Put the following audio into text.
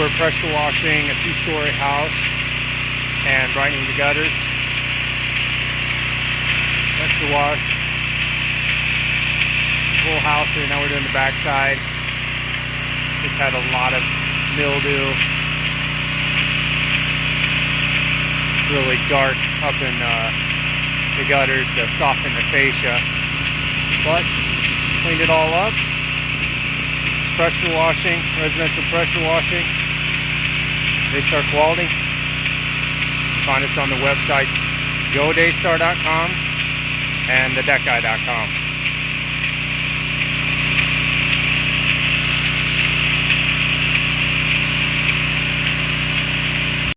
we're pressure washing a 2-story house and brightening the gutters. Pressure wash the whole house here. Now we're doing the backside. This had a lot of mildew. Really dark up in the gutters to soften the fascia, but cleaned it all up. This is pressure washing, residential pressure washing. Daystar Quality. Find us on the websites godaystar.com and thedeckguy.com.